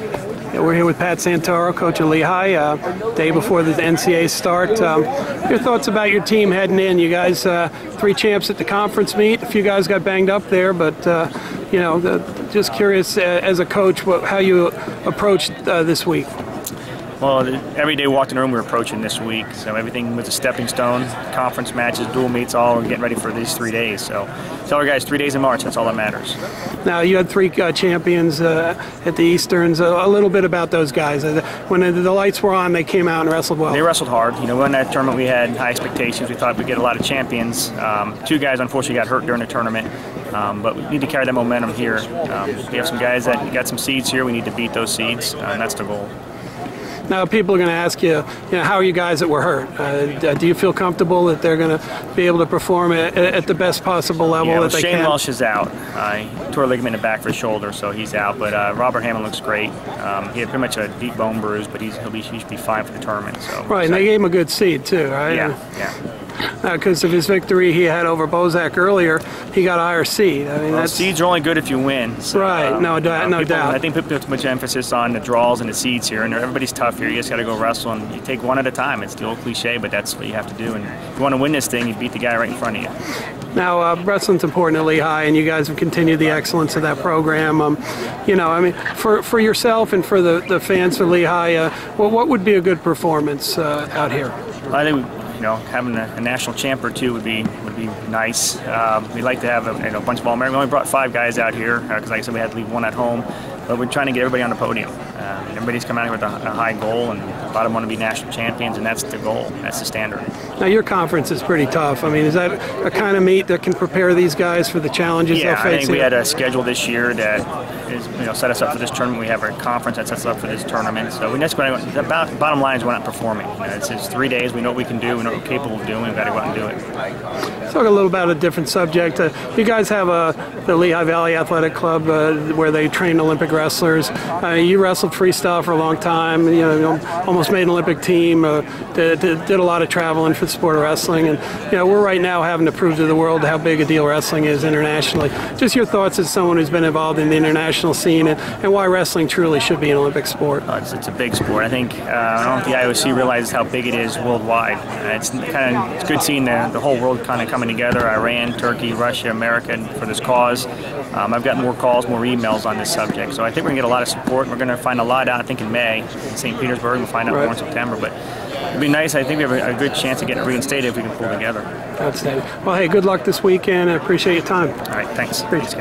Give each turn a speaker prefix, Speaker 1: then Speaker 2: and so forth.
Speaker 1: Yeah, we're here with Pat Santoro, coach of Lehigh, day before the NCAA start. Your thoughts about your team heading in? You guys, 3 champs at the conference meet. A few guys got banged up there, but just curious as a coach how you approached this week.
Speaker 2: Well, every day we walked in the room, we were approaching this week. So everything was a stepping stone, conference matches, dual meets, all getting ready for these 3 days. So tell our guys 3 days in March, that's all that matters. Now,
Speaker 1: you had 3 champions at the Easterns. A little bit about those guys. When the lights were on, they came out and wrestled well.
Speaker 2: They wrestled hard. You know, we won that tournament, we had high expectations. We thought we'd get a lot of champions. 2 guys, unfortunately, got hurt during the tournament. But we need to carry that momentum here. We have some guys that got some seeds here. We need to beat those seeds, and that's the goal.
Speaker 1: Now, people are going to ask you, how are you guys that were hurt? Do you feel comfortable that they're going to be able to perform at the best possible level that they can?
Speaker 2: Shane Welsh is out. He tore a ligament in the back of his shoulder, so he's out. But Robert Hammond looks great. He had pretty much a deep bone bruise, but he should be fine for the tournament. So
Speaker 1: right, and they gave him a good seed too, right?
Speaker 2: Yeah.
Speaker 1: Because of his victory he had over Bozak earlier, he got a higher seed. I mean,
Speaker 2: seeds are only good if you win. So,
Speaker 1: right, no doubt.
Speaker 2: I think people put too much emphasis on the draws and the seeds here, and everybody's tough here. You just got to go wrestle, and you take one at a time. It's the old cliche, but that's what you have to do. And if you want to win this thing, you beat the guy right in front of you.
Speaker 1: Now, wrestling's important at Lehigh, and you guys have continued the excellence of that program. For yourself and for the fans of Lehigh, what would be a good performance out here?
Speaker 2: I think having a national champ or 2 would be nice. We'd like to have a bunch of All-Americans. We only brought 5 guys out here because, like I said, we had to leave 1 at home. But we're trying to get everybody on the podium. Everybody's coming out here with a high goal, and a lot of them want to be national champions, and that's the goal. That's the standard.
Speaker 1: Now, your conference is pretty tough. I mean, is that a kind of meet that can prepare these guys for the challenges they'll face?
Speaker 2: I think we had a schedule this year that is, set us up for this tournament. We have our conference that sets us up for this tournament. So the bottom line is we're not performing. It's 3 days. We know what we can do. We know what we're capable of doing. We've got to go out and do it.
Speaker 1: Let's talk a little about a different subject. You guys have the Lehigh Valley Athletic Club where they train Olympic wrestlers. You wrestled freestyle for a long time. Almost made an Olympic team. Did a lot of traveling for the sport of wrestling, and we're right now having to prove to the world how big a deal wrestling is internationally. Just your thoughts as someone who's been involved in the international scene, and why wrestling truly should be an Olympic sport.
Speaker 2: It's a big sport. I think I don't know if the IOC realizes how big it is worldwide. It's good seeing the whole world kind of coming together. Iran, Turkey, Russia, America for this cause. I've got more calls, more emails on this subject, so I think we're going to get a lot of support. We're going to find a lot out, I think, in May in St. Petersburg. We'll find out more in September, but it'd be nice. I think we have a good chance of getting it reinstated if we can pull together.
Speaker 1: Outstanding. Well, hey, good luck this weekend. I appreciate your time.
Speaker 2: All right, thanks.
Speaker 1: Appreciate it.